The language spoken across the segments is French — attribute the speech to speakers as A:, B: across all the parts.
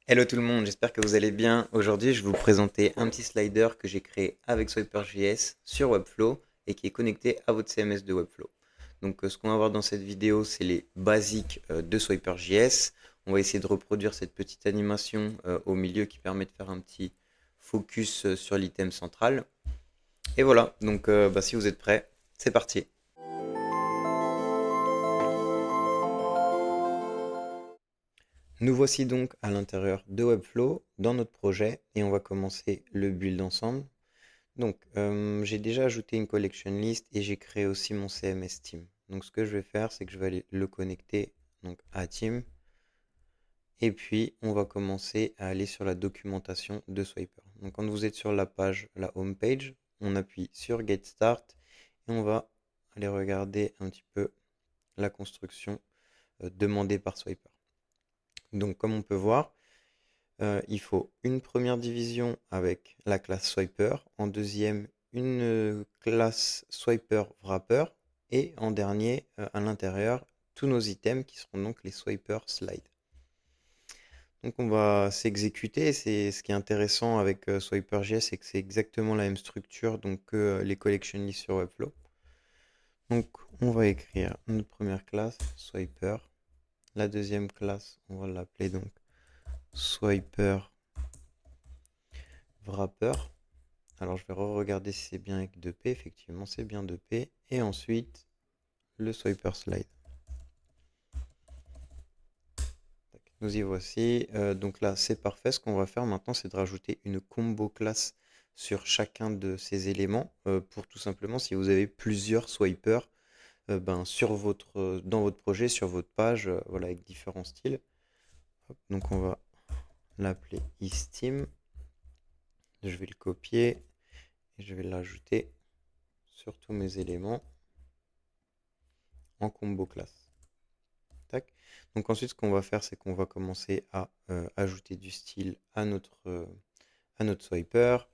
A: Hello tout le monde, j'espère que vous allez bien. Aujourd'hui, je vais vous présenter un petit slider que j'ai créé avec Swiper.js sur Webflow et qui est connecté à votre CMS de Webflow. Donc, ce qu'on va voir dans cette vidéo, c'est les basiques de Swiper.js. On va essayer de reproduire cette petite animation au milieu qui permet de faire un petit focus sur l'item central. Et voilà, donc si vous êtes prêts, c'est parti. Nous voici donc à l'intérieur de Webflow dans notre projet et on va commencer le build ensemble. Donc, j'ai déjà ajouté une collection list et j'ai créé aussi mon CMS Team. Donc, ce que je vais faire, c'est que je vais aller le connecter donc, à Team. Et puis, on va commencer à aller sur la documentation de Swiper. Donc, quand vous êtes sur la page, la home page, on appuie sur Get Start et on va aller regarder un petit peu la construction demandée par Swiper. Donc, comme on peut voir, il faut une première division avec la classe Swiper, en deuxième une classe Swiper Wrapper et en dernier à l'intérieur tous nos items qui seront donc les Swiper Slide. Donc on va s'exécuter, c'est ce qui est intéressant avec Swiper.js, c'est que c'est exactement la même structure donc que les collection lists sur Webflow. Donc on va écrire notre première classe Swiper, la deuxième classe on va l'appeler donc Swiper Wrapper. Alors je vais re-regarder si c'est bien avec 2P, effectivement c'est bien 2P. Et ensuite le swiper slide. Nous y voici. Donc là c'est parfait. Ce qu'on va faire maintenant c'est de rajouter une combo classe sur chacun de ces éléments pour tout simplement si vous avez plusieurs swipers sur dans votre projet, sur votre page, voilà, avec différents styles. Hop, donc on va l'appeler isTeam. Je vais le copier et je vais l'ajouter sur tous mes éléments en combo classe. Tac. Donc ensuite, ce qu'on va faire, c'est qu'on va commencer à ajouter du style à notre swiper.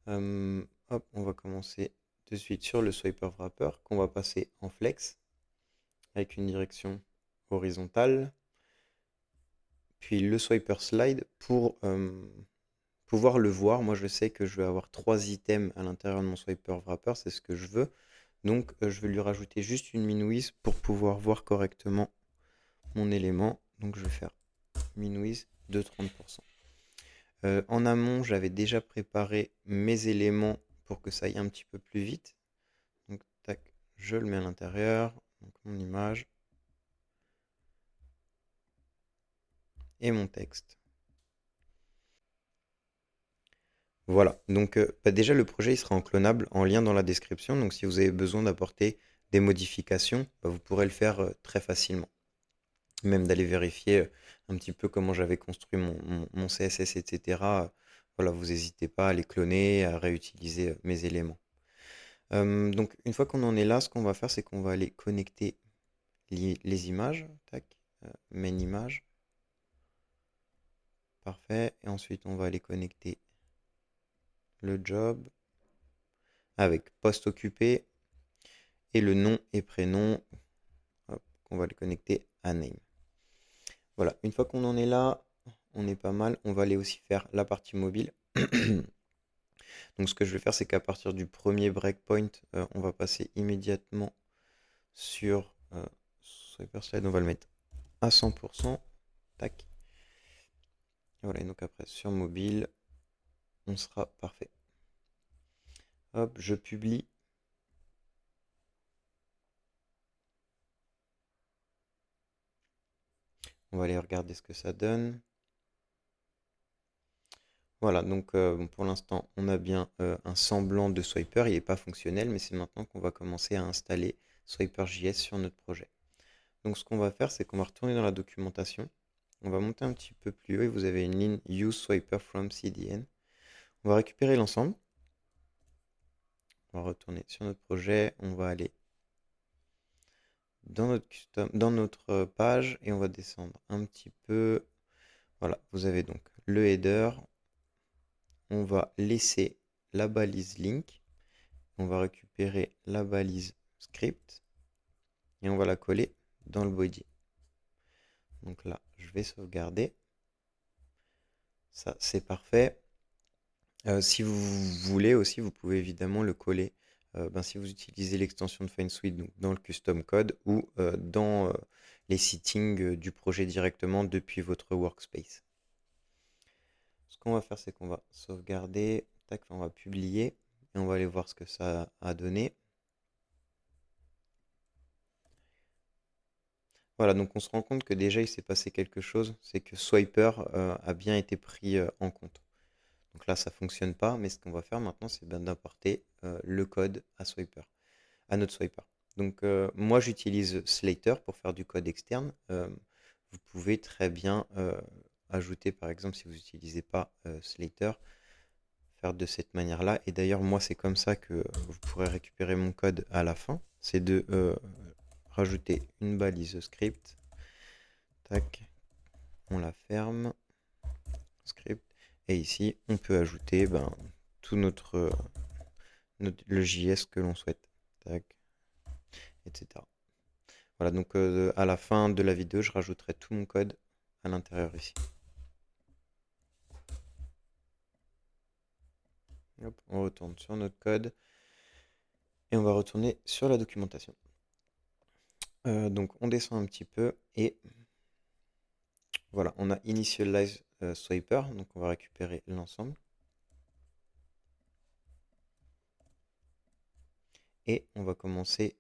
A: Hop, on va commencer de suite sur le swiper wrapper qu'on va passer en flex avec une direction horizontale. Puis le swiper slide pour pouvoir le voir. Moi, je sais que je vais avoir 3 items à l'intérieur de mon swiper wrapper, c'est ce que je veux. Donc, je vais lui rajouter juste une minouise pour pouvoir voir correctement mon élément. Donc, je vais faire minouise de 30%. En amont, j'avais déjà préparé mes éléments pour que ça aille un petit peu plus vite. Donc, tac, je le mets à l'intérieur. Donc, mon image et mon texte. Voilà. Donc, déjà, le projet il sera en clonable en lien dans la description. Donc, si vous avez besoin d'apporter des modifications, vous pourrez le faire très facilement. Même d'aller vérifier un petit peu comment j'avais construit mon CSS, etc. Voilà, vous n'hésitez pas à les cloner, à réutiliser mes éléments. Donc, une fois qu'on en est là, ce qu'on va faire, c'est qu'on va aller connecter les images. Tac, main image. Parfait. Et ensuite, on va aller connecter le job avec poste occupé et le nom et prénom. Hop, qu'on va le connecter à name. Voilà, une fois qu'on en est là, on est pas mal. On va aller aussi faire la partie mobile. Donc ce que je vais faire, c'est qu'à partir du premier breakpoint, on va passer immédiatement sur Swiper Slide. On va le mettre à 100%. Tac. Et voilà, et donc après sur mobile, on sera parfait. Hop, je publie. On va aller regarder ce que ça donne. Voilà, donc bon, pour l'instant, on a bien un semblant de Swiper. Il n'est pas fonctionnel, mais c'est maintenant qu'on va commencer à installer Swiper.js sur notre projet. Donc ce qu'on va faire, c'est qu'on va retourner dans la documentation. On va monter un petit peu plus haut et vous avez une ligne Use Swiper from CDN. On va récupérer l'ensemble. On va retourner sur notre projet. On va aller dans notre page et on va descendre un petit peu. Voilà, vous avez donc le header. On va laisser la balise link. On va récupérer la balise script et on va la coller dans le body. Donc là, je vais sauvegarder. Ça, c'est parfait. Si vous voulez aussi, vous pouvez évidemment le coller. Si vous utilisez l'extension de FineSuite donc dans le custom code ou dans les settings du projet directement depuis votre workspace. Ce qu'on va faire, c'est qu'on va sauvegarder, tac, on va publier et on va aller voir ce que ça a donné. Voilà, donc on se rend compte que déjà il s'est passé quelque chose, c'est que Swiper a bien été pris en compte. Donc là, ça ne fonctionne pas, mais ce qu'on va faire maintenant, c'est d'importer le code à Swiper, à notre Swiper. Donc moi, j'utilise Slater pour faire du code externe. Vous pouvez très bien ajouter, par exemple, si vous n'utilisez pas Slater, faire de cette manière-là. Et d'ailleurs, moi, c'est comme ça que vous pourrez récupérer mon code à la fin. C'est de rajouter une balise script. Tac, on la ferme. Script. Et ici, on peut ajouter tout le JS que l'on souhaite. Tac, etc. Voilà, donc à la fin de la vidéo, je rajouterai tout mon code à l'intérieur ici. Hop, on retourne sur notre code et on va retourner sur la documentation. Donc on descend un petit peu et voilà, on a initialize Swiper, donc on va récupérer l'ensemble. Et on va commencer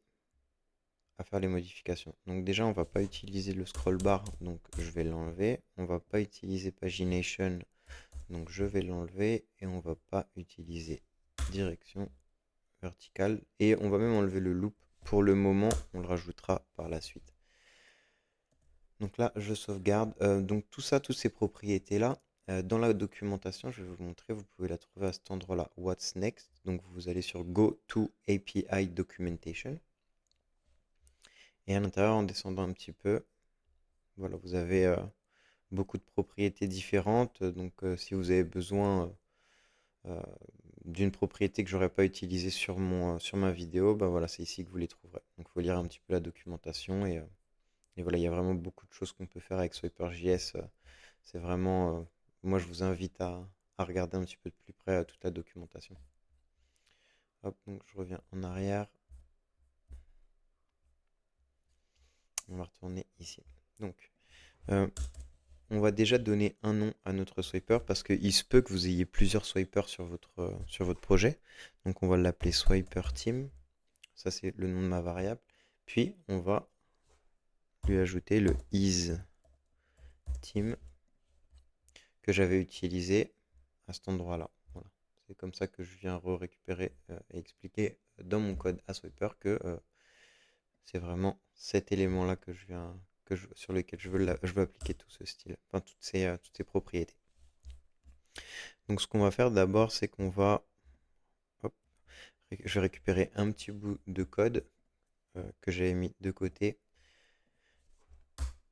A: à faire les modifications. Donc déjà, on va pas utiliser le scroll bar, donc je vais l'enlever. On va pas utiliser pagination, donc je vais l'enlever. Et on va pas utiliser direction verticale. Et on va même enlever le loop. Pour le moment, on le rajoutera par la suite. Donc là, je sauvegarde. Donc tout ça, toutes ces propriétés-là, dans la documentation, je vais vous montrer, vous pouvez la trouver à cet endroit-là, What's Next. Donc vous allez sur Go to API Documentation. Et à l'intérieur, en descendant un petit peu, voilà, vous avez beaucoup de propriétés différentes. Donc si vous avez besoin euh, d'une propriété que j'aurais pas utilisée sur ma vidéo, voilà, c'est ici que vous les trouverez. Donc il faut lire un petit peu la documentation et voilà, il y a vraiment beaucoup de choses qu'on peut faire avec Swiper.js. C'est vraiment, moi je vous invite à regarder un petit peu de plus près toute la documentation. Hop, donc je reviens en arrière. On va retourner ici. Donc, on va déjà donner un nom à notre swiper parce qu'il se peut que vous ayez plusieurs swipers sur votre projet. Donc, on va l'appeler swiper team. Ça, c'est le nom de ma variable. Puis, on va lui ajouter le is team que j'avais utilisé à cet endroit-là. Voilà. C'est comme ça que je viens récupérer et expliquer dans mon code à swiper que c'est vraiment cet élément-là que sur lequel je veux appliquer tout ce style, enfin toutes ces propriétés. Donc ce qu'on va faire d'abord, c'est qu'on va, hop, je vais récupérer un petit bout de code que j'avais mis de côté.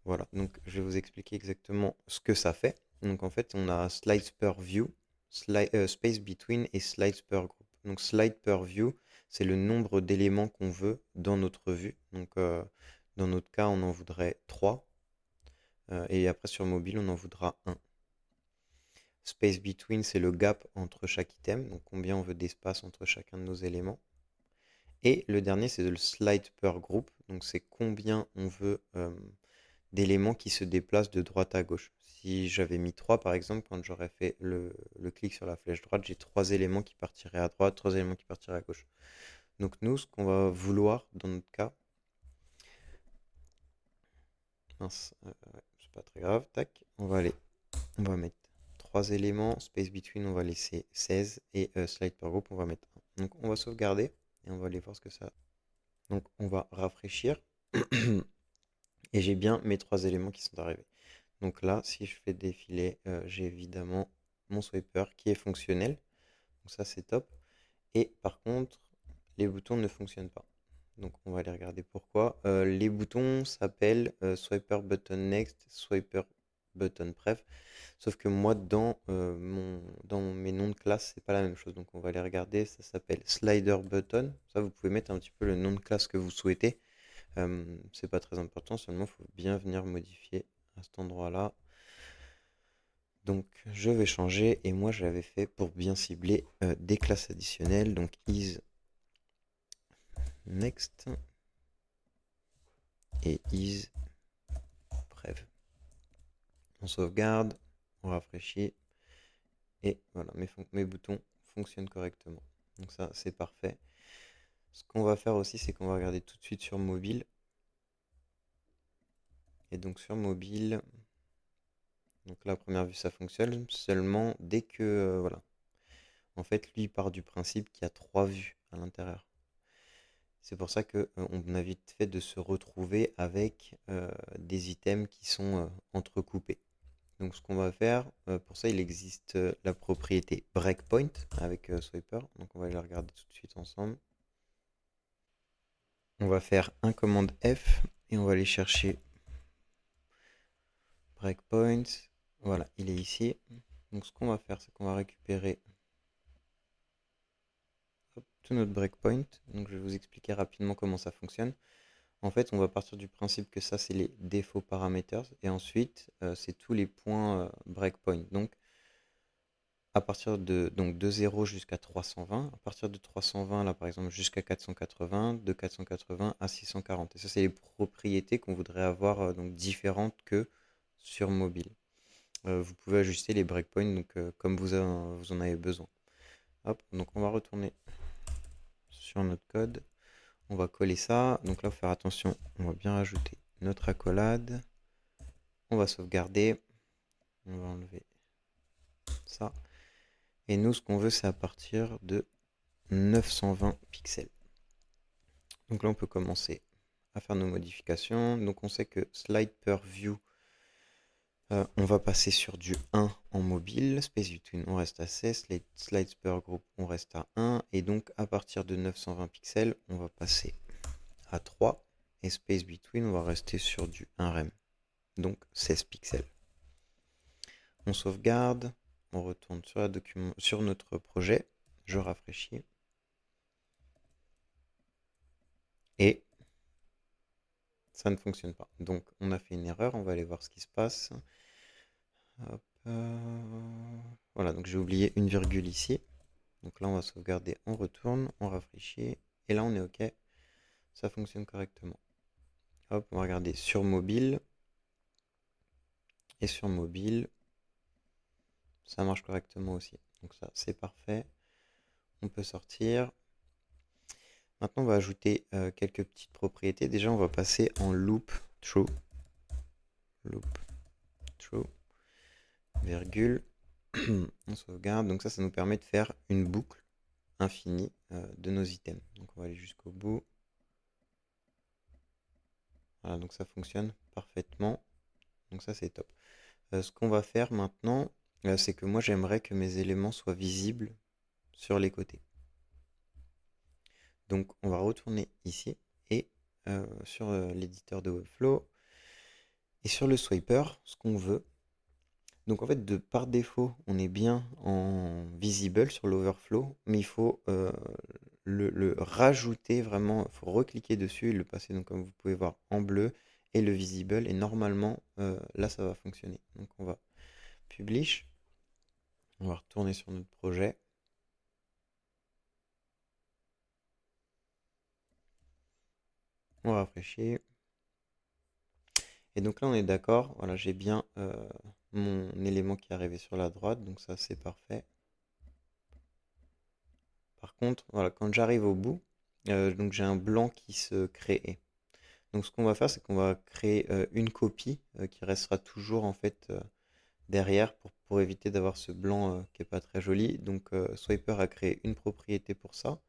A: Voilà, donc je vais vous expliquer exactement ce que ça fait. Donc en fait, on a slides per view, space between et slides per group. Donc slide per view, c'est le nombre d'éléments qu'on veut dans notre vue. Donc dans notre cas, on en voudrait 3. Et après sur mobile, on en voudra 1. Space between, c'est le gap entre chaque item, donc combien on veut d'espace entre chacun de nos éléments. Et le dernier, c'est le slide per group, donc c'est combien on veut d'éléments qui se déplacent de droite à gauche. Si j'avais mis 3 par exemple, quand j'aurais fait le clic sur la flèche droite, j'ai 3 éléments qui partiraient à droite, 3 éléments qui partiraient à gauche. Donc nous, ce qu'on va vouloir dans notre cas, mince, c'est pas très grave, tac, on va mettre 3 éléments, space between on va laisser 16 et slide per group on va mettre 1. Donc on va sauvegarder et on va aller voir ce que ça a. Donc on va rafraîchir et j'ai bien mes 3 éléments qui sont arrivés. Donc là, si je fais défiler, j'ai évidemment mon swiper qui est fonctionnel. Donc ça, c'est top. Et par contre, les boutons ne fonctionnent pas. Donc on va aller regarder pourquoi. Les boutons s'appellent swiper button next, swiper button pref. Sauf que moi, dans mes noms de classe, c'est pas la même chose. Donc on va aller regarder. Ça s'appelle slider button. Ça, vous pouvez mettre un petit peu le nom de classe que vous souhaitez. C'est pas très important. Seulement, il faut bien venir modifier à cet endroit-là. Donc je vais changer et moi je l'avais fait pour bien cibler des classes additionnelles. Donc is next et is bref. On sauvegarde, on rafraîchit et voilà, mes boutons fonctionnent correctement. Donc ça c'est parfait. Ce qu'on va faire aussi, c'est qu'on va regarder tout de suite sur mobile. Et donc sur mobile, donc là à première vue ça fonctionne seulement dès que voilà. En fait, lui il part du principe qu'il y a 3 vues à l'intérieur. C'est pour ça que on a vite fait de se retrouver avec des items qui sont entrecoupés. Donc ce qu'on va faire, pour ça il existe la propriété breakpoint avec Swiper. Donc on va aller la regarder tout de suite ensemble. On va faire un commande F et on va aller chercher breakpoint. Voilà, il est ici. Donc ce qu'on va faire, c'est qu'on va récupérer tout notre breakpoint. Donc je vais vous expliquer rapidement comment ça fonctionne. En fait, on va partir du principe que ça, c'est les défauts parameters. Et ensuite, c'est tous les points breakpoint. Donc, à partir de 0 jusqu'à 320. À partir de 320, là, par exemple, jusqu'à 480. De 480 à 640. Et ça, c'est les propriétés qu'on voudrait avoir donc différentes que sur mobile. Vous pouvez ajuster les breakpoints donc, comme vous en avez besoin. Hop, donc on va retourner sur notre code. On va coller ça. Donc là, il faut faire attention. On va bien rajouter notre accolade. On va sauvegarder. On va enlever ça. Et nous, ce qu'on veut, c'est à partir de 920 pixels. Donc là, on peut commencer à faire nos modifications. Donc on sait que slide per view, on va passer sur du 1 en mobile. Space between, on reste à 16. Slides per group, on reste à 1. Et donc, à partir de 920 pixels, on va passer à 3. Et space between, on va rester sur du 1 rem. Donc 16 pixels. On sauvegarde. On retourne sur notre projet. Je rafraîchis. Et ça ne fonctionne pas. Donc on a fait une erreur. On va aller voir ce qui se passe. Hop, voilà, donc j'ai oublié une virgule ici. Donc là, on va sauvegarder, on retourne, on rafraîchit. Et là, on est OK. Ça fonctionne correctement. Hop, on va regarder sur mobile. Et sur mobile, ça marche correctement aussi. Donc ça, c'est parfait. On peut sortir. Maintenant, on va ajouter quelques petites propriétés. Déjà, on va passer en loop true. Loop true. Virgule. On sauvegarde. Donc ça nous permet de faire une boucle infinie de nos items. Donc on va aller jusqu'au bout. Voilà, donc ça fonctionne parfaitement. Donc ça, c'est top. Ce qu'on va faire maintenant, c'est que moi, j'aimerais que mes éléments soient visibles sur les côtés. Donc, on va retourner ici et sur l'éditeur de Webflow et sur le swiper, ce qu'on veut. Donc, en fait, par défaut, on est bien en visible sur l'overflow, mais il faut le rajouter vraiment. Il faut recliquer dessus et le passer, donc, comme vous pouvez voir, en bleu et le visible. Et normalement, là, ça va fonctionner. Donc, on va publish. On va retourner sur notre projet. On rafraîchit. Et donc là, on est d'accord. Voilà, j'ai bien mon élément qui est arrivé sur la droite. Donc ça, c'est parfait. Par contre, voilà, quand j'arrive au bout, donc j'ai un blanc qui se crée. Donc ce qu'on va faire, c'est qu'on va créer une copie qui restera toujours en fait derrière pour éviter d'avoir ce blanc qui est pas très joli. Donc Swiper a créé une propriété pour ça.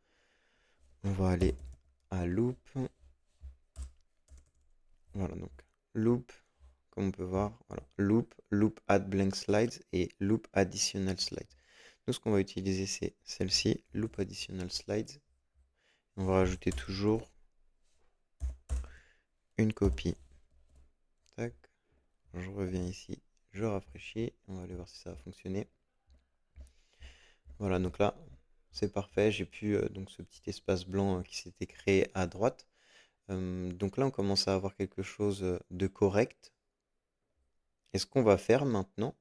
A: On va aller à loop. Voilà, donc loop, comme on peut voir, voilà, loop add blank slides et loop additional slides. Nous, ce qu'on va utiliser, c'est celle-ci, loop additional slides. On va rajouter toujours une copie. Tac, je reviens ici, je rafraîchis, on va aller voir si ça va fonctionner. Voilà, donc là, c'est parfait. J'ai pu donc ce petit espace blanc qui s'était créé à droite. Donc là, on commence à avoir quelque chose de correct. Et ce qu'on va faire maintenant,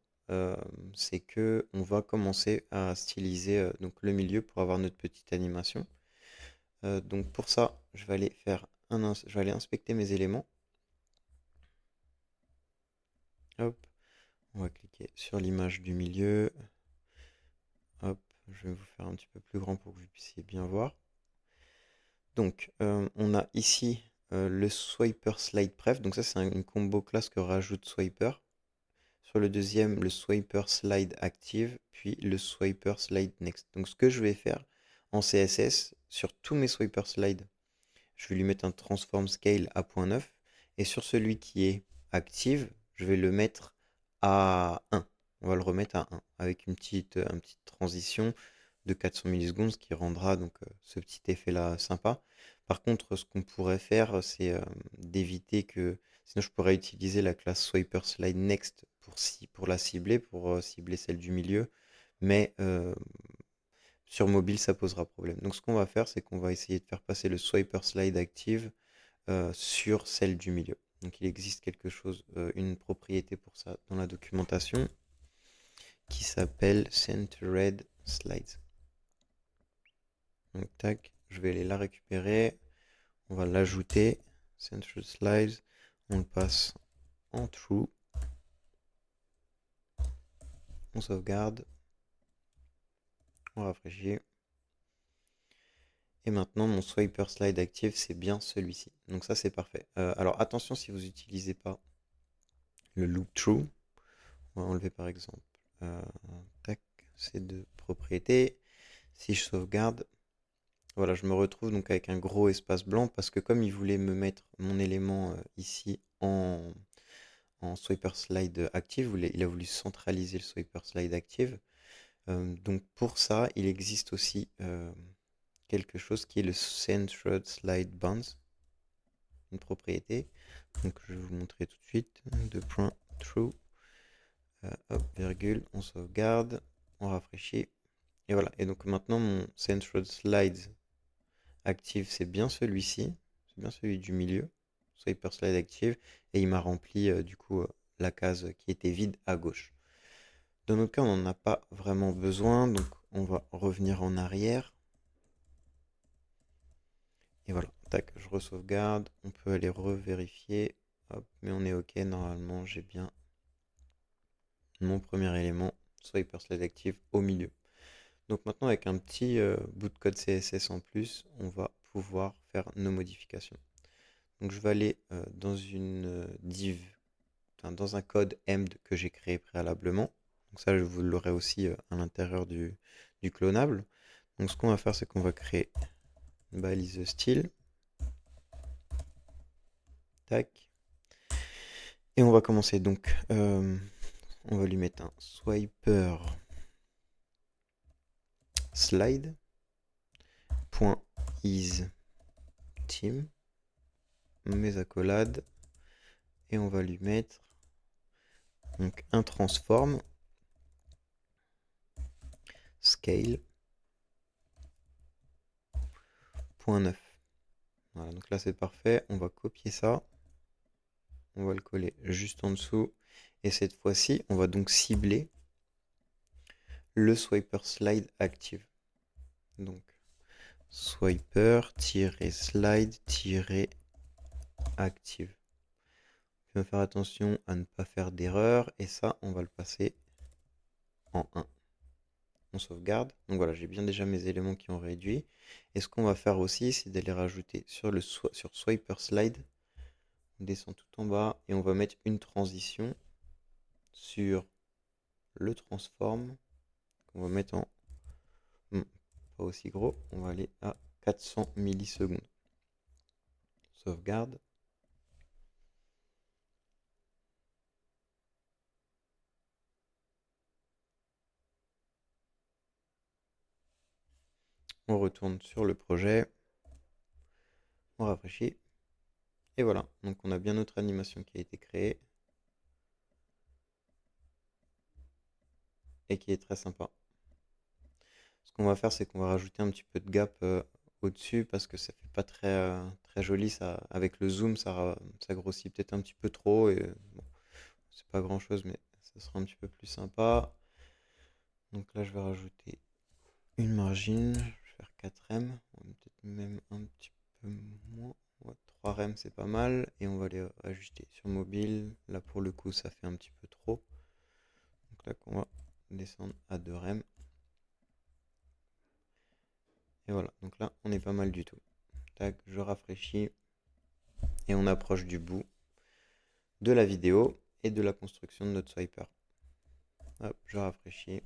A: c'est que on va commencer à styliser donc le milieu pour avoir notre petite animation. Donc pour ça, je vais aller je vais aller inspecter mes éléments. Hop, on va cliquer sur l'image du milieu. Hop, je vais vous faire un petit peu plus grand pour que vous puissiez bien voir. Donc, on a ici le swiper slide pref. Donc ça, c'est une combo classe que rajoute swiper. Sur le deuxième, le swiper slide active, puis le swiper slide next. Donc ce que je vais faire en CSS, sur tous mes swiper slides, je vais lui mettre un transform scale à 0.9. Et sur celui qui est active, je vais le mettre à 1. On va le remettre à 1 avec une petite transition de 400 millisecondes, ce qui rendra donc ce petit effet-là sympa. Par contre, ce qu'on pourrait faire, c'est d'éviter que... Sinon, je pourrais utiliser la classe swiper slide next pour la cibler, pour cibler celle du milieu. Mais sur mobile, ça posera problème. Donc, ce qu'on va faire, c'est qu'on va essayer de faire passer le swiper slide active sur celle du milieu. Donc, il existe quelque chose, une propriété pour ça dans la documentation qui s'appelle Centered Slides. Donc, tac, je vais aller la récupérer. On va l'ajouter. Centered Slides. On le passe en true. On sauvegarde. On rafraîchit. Et maintenant, mon swiper slide active, c'est bien celui-ci. Donc ça, c'est parfait. Alors attention si vous n'utilisez pas le loop true. On va enlever par exemple tac, ces deux propriétés. Si je sauvegarde, voilà, je me retrouve donc avec un gros espace blanc parce que comme il voulait me mettre mon élément ici en swiper slide active, il a voulu centraliser le swiper slide active. Donc pour ça, il existe aussi quelque chose qui est le centered slide bounds, une propriété. Donc je vais vous montrer tout de suite. De point true. Hop, virgule, on sauvegarde, on rafraîchit. Et voilà. Et donc maintenant mon centered slides active, c'est bien celui-ci. C'est bien celui du milieu. Swiper slide active. Et il m'a rempli du coup la case qui était vide à gauche. Dans notre cas, on n'en a pas vraiment besoin. Donc on va revenir en arrière. Et voilà, tac, je re-sauvegarde. On peut aller revérifier. Hop, mais on est OK. Normalement, j'ai bien mon premier élément, swiper slide active, au milieu. Donc maintenant, avec un petit bout de code CSS en plus, on va pouvoir faire nos modifications. Donc je vais aller dans une div, dans un code emd que j'ai créé préalablement. Donc ça, je vous l'aurai aussi à l'intérieur du clonable. Donc ce qu'on va faire, c'est qu'on va créer une balise style. Tac. Et on va commencer. Donc, on va lui mettre un swiper slide .is team, mes accolades, et on va lui mettre donc un transform scale .9. Voilà, donc là c'est parfait. On va copier ça. On va le coller juste en dessous. Et cette fois-ci, on va donc cibler le swiper slide active. Donc, swiper-slide-active. Il faut faire attention à ne pas faire d'erreur. Et ça, on va le passer en 1. On sauvegarde. Donc voilà, j'ai bien déjà mes éléments qui ont réduit. Et ce qu'on va faire aussi, c'est d'aller rajouter sur swiper slide. On descend tout en bas et on va mettre une transition sur le transform qu'on va mettre en pas aussi gros. On va aller à 400 millisecondes. Sauvegarde. On retourne sur le projet. On rafraîchit. Et voilà. Donc on a bien notre animation qui a été créée. Et qui est très sympa. Ce qu'on va faire, c'est qu'on va rajouter un petit peu de gap au-dessus parce que ça fait pas très joli. Ça, avec le zoom, ça grossit peut-être un petit peu trop. Et bon, c'est pas grand-chose, mais ça sera un petit peu plus sympa. Donc là, je vais rajouter une margine. Je vais faire 4 rem. Peut-être même un petit peu moins. Ouais, 3 rem, c'est pas mal. Et on va les ajuster sur mobile. Là, pour le coup, ça fait un petit peu trop. Donc là, on va descendre à 2 rem. Et voilà. Donc là, on est pas mal du tout. Tac, je rafraîchis. Et on approche du bout de la vidéo et de la construction de notre swiper. Hop, je rafraîchis.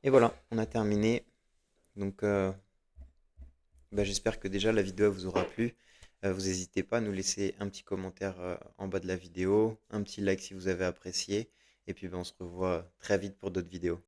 A: Et voilà, on a terminé. Donc, j'espère que déjà la vidéo vous aura plu. Vous n'hésitez pas à nous laisser un petit commentaire en bas de la vidéo, un petit like si vous avez apprécié. Et puis on se revoit très vite pour d'autres vidéos.